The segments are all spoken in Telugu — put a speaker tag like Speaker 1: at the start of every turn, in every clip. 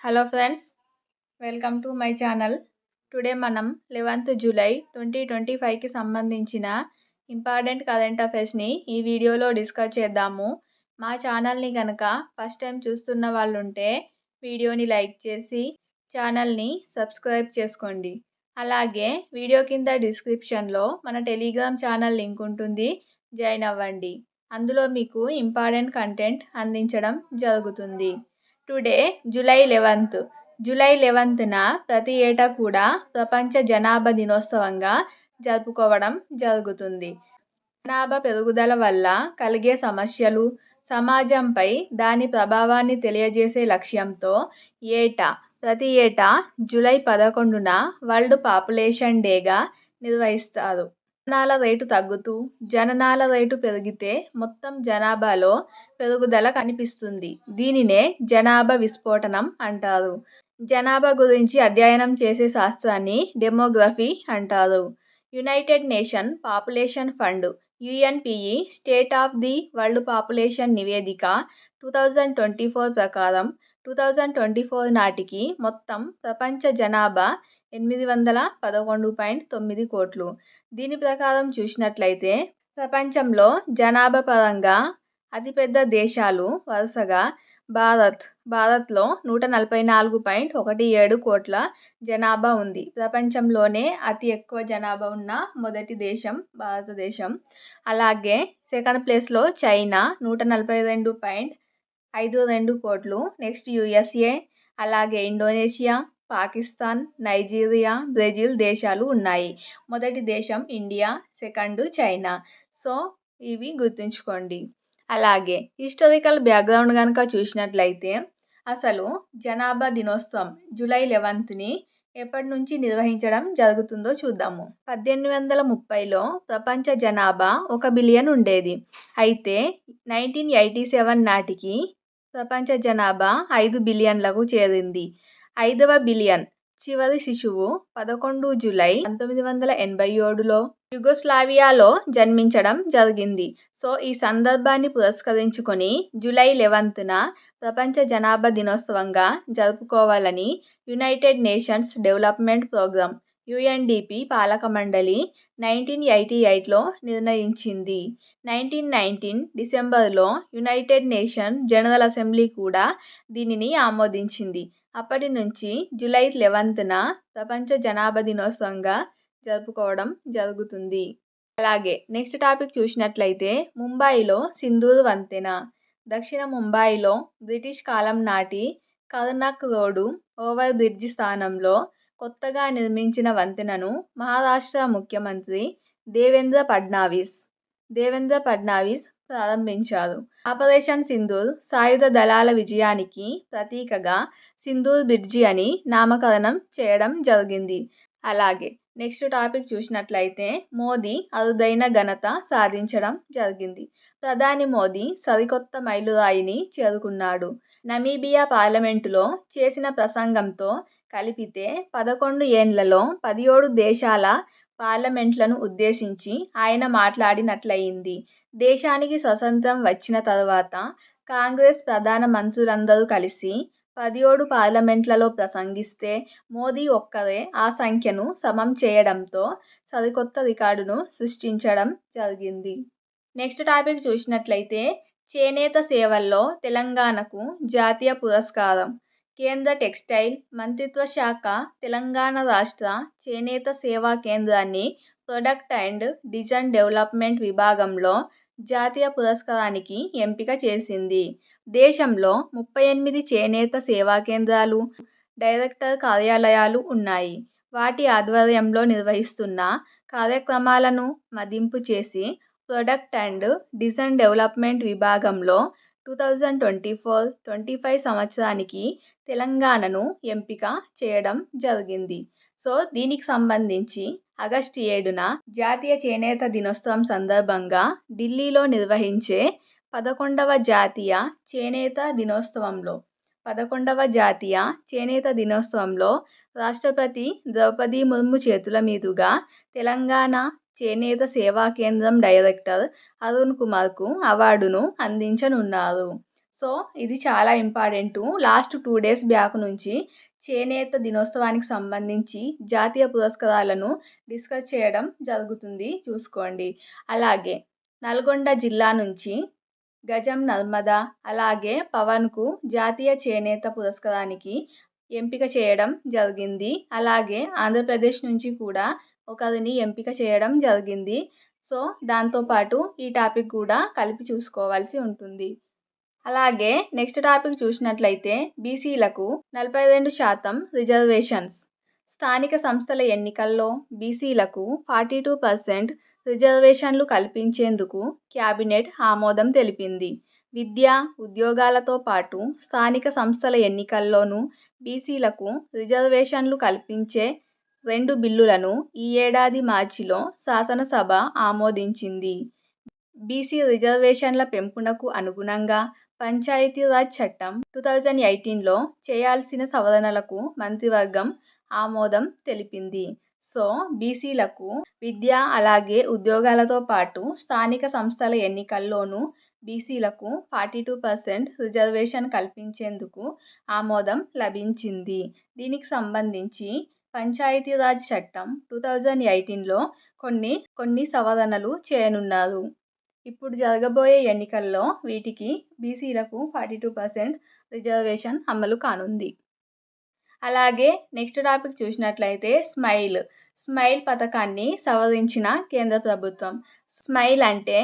Speaker 1: Hello friends, welcome to my channel. Today మనం 11th జూలై 2025కి సంబంధించిన ఇంపార్టెంట్ కరెంట్ అఫైర్స్ని ఈ వీడియోలో డిస్కస్ చేద్దాము. మా ఛానల్ని కనుక ఫస్ట్ టైం చూస్తున్న వాళ్ళు ఉంటే వీడియోని లైక్ చేసి ఛానల్ని సబ్స్క్రైబ్ చేసుకోండి. అలాగే వీడియో కింద డిస్క్రిప్షన్లో మన టెలిగ్రామ్ ఛానల్ లింక్ ఉంటుంది, జాయిన్ అవ్వండి. అందులో మీకు ఇంపార్టెంట్ కంటెంట్ అందించడం జరుగుతుంది. టుడే జూలై 11న ప్రతి ఏటా కూడా ప్రపంచ జనాభా దినోత్సవంగా జరుపుకోవడం జరుగుతుంది. జనాభా పెరుగుదల వల్ల కలిగే సమస్యలు, సమాజంపై దాని ప్రభావాన్ని తెలియజేసే లక్ష్యంతో ప్రతి ఏటా జూలై 11న వరల్డ్ పాపులేషన్ డేగా నిర్వహిస్తారు. జననాల రేటు తగ్గుతూ జననాల రేటు పెరిగితే మొత్తం జనాభాలో పెరుగుదల కనిపిస్తుంది. దీనినే జనాభా విస్ఫోటనం అంటారు. జనాభా గురించి అధ్యయనం చేసే శాస్త్రాన్ని డెమోగ్రఫీ అంటారు. United nation population fund (UNPE) state of the world population నివేదిక 2024 ప్రకారం 2024 నాటికి మొత్తం ప్రపంచ జనాభా 811.9 కోట్లు. దీని ప్రకారం చూసినట్లయితే ప్రపంచంలో జనాభా పరంగా అతిపెద్ద దేశాలు వరుసగా భారత్లో 144.17 కోట్ల జనాభా ఉంది. ప్రపంచంలోనే అతి ఎక్కువ జనాభా ఉన్న మొదటి దేశం భారతదేశం. అలాగే సెకండ్ ప్లేస్లో చైనా 142.52 కోట్లు. నెక్స్ట్ USA, అలాగే ఇండోనేషియా, పాకిస్తాన్, నైజీరియా, బ్రెజిల్ దేశాలు ఉన్నాయి. మొదటి దేశం ఇండియా, సెకండ్ చైనా. సో ఇవి గుర్తుంచుకోండి. అలాగే హిస్టారికల్ బ్యాక్గ్రౌండ్ కనుక చూసినట్లయితే అసలు జనాభా దినోత్సవం జూలై 11ని ఎప్పటి నుంచి నిర్వహించడం జరుగుతుందో చూద్దాము. 1830లో ప్రపంచ జనాభా 1 బిలియన్ ఉండేది. అయితే 1987 నాటికి ప్రపంచ జనాభా 5 బిలియన్లకు చేరింది. 5వ బిలియన్ చివరి శిశువు 11 జూలై 1987లో యుగోస్లావియాలో జన్మించడం జరిగింది. సో ఈ సందర్భాన్ని పురస్కరించుకొని జూలై 11న ప్రపంచ జనాభా దినోత్సవంగా జరుపుకోవాలని united nations development programme UNDP పాలక మండలి 1988లో నిర్ణయించింది. 1919 డిసెంబర్లో యునైటెడ్ నేషన్ జనరల్ అసెంబ్లీ కూడా దీనిని ఆమోదించింది. అప్పటి నుంచి జూలై 11న ప్రపంచ జనాభా దినోత్సవంగా జరుపుకోవడం జరుగుతుంది. అలాగే నెక్స్ట్ టాపిక్ చూసినట్లయితే ముంబైలో సింధూర్ వంతెన. దక్షిణ ముంబైలో బ్రిటిష్ కాలం నాటి కర్నక్ రోడ్డు ఓవర్ బ్రిడ్జి స్థానంలో కొత్తగా నిర్మించిన వంతెనను మహారాష్ట్ర ముఖ్యమంత్రి దేవేంద్ర ఫడ్నవీస్ ప్రారంభించారు. ఆపరేషన్ సింధూర్ సాయుధ దళాల విజయానికి ప్రతీకగా సింధూర్ బ్రిడ్జి అని నామకరణం చేయడం జరిగింది. అలాగే నెక్స్ట్ టాపిక్ చూసినట్లయితే మోదీ అరుదైన ఘనత సాధించడం జరిగింది. ప్రధాని మోదీ సరికొత్త మైలురాయిని చేరుకున్నాడు. నమీబియా పార్లమెంటులో చేసిన ప్రసంగంతో కలిపితే 11 ఏండ్లలో 17 దేశాల పార్లమెంట్లను ఉద్దేశించి ఆయన మాట్లాడినట్లయింది. దేశానికి స్వతంత్రం వచ్చిన తరువాత కాంగ్రెస్ ప్రధాన మంత్రులందరూ కలిసి 17 పార్లమెంట్లలో ప్రసంగిస్తే మోదీ ఒక్కరే ఆ సంఖ్యను సమం చేయడంతో సరికొత్త రికార్డును సృష్టించడం జరిగింది. నెక్స్ట్ టాపిక్ చూసినట్లయితే చేనేత సేవల్లో తెలంగాణకు జాతీయ పురస్కారం. కేంద్ర టెక్స్టైల్ మంత్రిత్వ శాఖ తెలంగాణ రాష్ట్ర చేనేత సేవా కేంద్రాన్ని ప్రొడక్ట్ అండ్ డిజైన్ డెవలప్మెంట్ విభాగంలో జాతీయ పురస్కారానికి ఎంపిక చేసింది. దేశంలో 38 చేనేత సేవా కేంద్రాలు, డైరెక్టర్ కార్యాలయాలు ఉన్నాయి. వాటి ఆధ్వర్యంలో నిర్వహిస్తున్న కార్యక్రమాలను మదింపు చేసి ప్రొడక్ట్ అండ్ డిజైన్ డెవలప్మెంట్ విభాగంలో 2024-25 సంవత్సరానికి తెలంగాణను ఎంపిక చేయడం జరిగింది. సో దీనికి సంబంధించి ఆగస్టు 7న జాతీయ చేనేత దినోత్సవం సందర్భంగా ఢిల్లీలో నిర్వహించే 11వ జాతీయ చేనేత దినోత్సవంలో రాష్ట్రపతి ద్రౌపది ముర్ము చేతుల మీదుగా తెలంగాణ చేనేత సేవా కేంద్రం డైరెక్టర్ అరుణ్ కుమార్కు అవార్డును అందించనున్నారు. సో, ఇది చాలా ఇంపార్టెంటు. లాస్ట్ 2 డేస్ బ్యాక్ నుంచి చేనేత దినోత్సవానికి సంబంధించి జాతీయ పురస్కారాలను డిస్కస్ చేయడం జరుగుతుంది చూసుకోండి. అలాగే నల్గొండ జిల్లా నుంచి గజం నర్మద, అలాగే పవన్‌కు జాతీయ చేనేత పురస్కారానికి ఎంపిక చేయడం జరిగింది. అలాగే ఆంధ్రప్రదేశ్ నుంచి కూడా ఒకరిని ఎంపిక చేయడం జరిగింది. సో, దాంతో పాటు ఈ టాపిక్ కూడా కలిపి చూసుకోవాల్సి ఉంటుంది. అలాగే నెక్స్ట్ టాపిక్ చూసినట్లయితే బీసీలకు 42% రిజర్వేషన్స్. స్థానిక సంస్థల ఎన్నికల్లో బీసీలకు 42% రిజర్వేషన్లు కల్పించేందుకు క్యాబినెట్ ఆమోదం తెలిపింది. విద్య, ఉద్యోగాలతో పాటు స్థానిక సంస్థల ఎన్నికల్లోనూ బీసీలకు రిజర్వేషన్లు కల్పించే 2 బిల్లులను ఈ ఏడాది మార్చిలో శాసనసభ ఆమోదించింది. బీసీ రిజర్వేషన్ల పెంపునకు అనుగుణంగా పంచాయతీరాజ్ చట్టం 2018లో చేయాల్సిన సవరణలకు మంత్రివర్గం ఆమోదం తెలిపింది. సో, బీసీలకు విద్య, అలాగే ఉద్యోగాలతో పాటు స్థానిక సంస్థల ఎన్నికల్లోనూ బీసీలకు 42% రిజర్వేషన్ కల్పించేందుకు ఆమోదం లభించింది. దీనికి సంబంధించి పంచాయతీరాజ్ చట్టం 2018లో కొన్ని సవరణలు చేయనున్నారు. ఇప్పుడు జరగబోయే ఎన్నికల్లో వీటికి బీసీలకు 42% రిజర్వేషన్ అమలు కానుంది. అలాగే నెక్స్ట్ టాపిక్ చూసినట్లయితే స్మైల్ పథకాన్ని సవరించిన కేంద్ర ప్రభుత్వం. స్మైల్ అంటే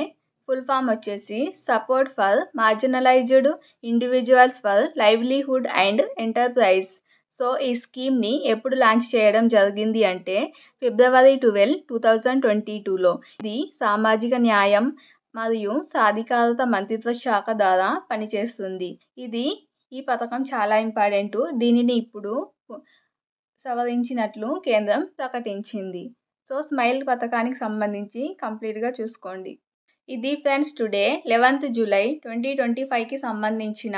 Speaker 1: ఫుల్ ఫామ్ వచ్చేసి support for marginalised individuals for livelihood and enterprise. So, ఈ స్కీమ్ని ఎప్పుడు లాంచ్ చేయడం జరిగింది అంటే February 12, 2022లో. ఇది సామాజిక న్యాయం మరియు సాధికారత మంత్రిత్వ శాఖ ద్వారా పనిచేస్తుంది. ఈ పథకం చాలా ఇంపార్టెంటు. దీనిని ఇప్పుడు సవరించినట్లు కేంద్రం ప్రకటించింది. సో, స్మైల్ పథకానికి సంబంధించి కంప్లీట్‌గా చూసుకోండి. ఇది ఫ్రెండ్స్ టుడే 11th జూలై 2025కి సంబంధించిన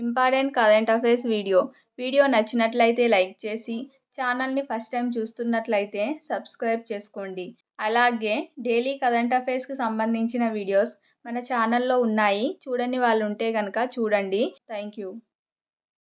Speaker 1: important current affairs video. Video నచ్చినట్లయితే లైక్ చేసి, ఛానల్ని ఫస్ట్ టైం చూస్తున్నట్లయితే సబ్స్క్రైబ్ చేసుకోండి. అలాగే డైలీ కరెంట్ అఫైర్స్‌కి సంబంధించిన వీడియోస్ మన ఛానల్లో ఉన్నాయి. చూడని వాళ్ళు ఉంటే గనక చూడండి. Thank you.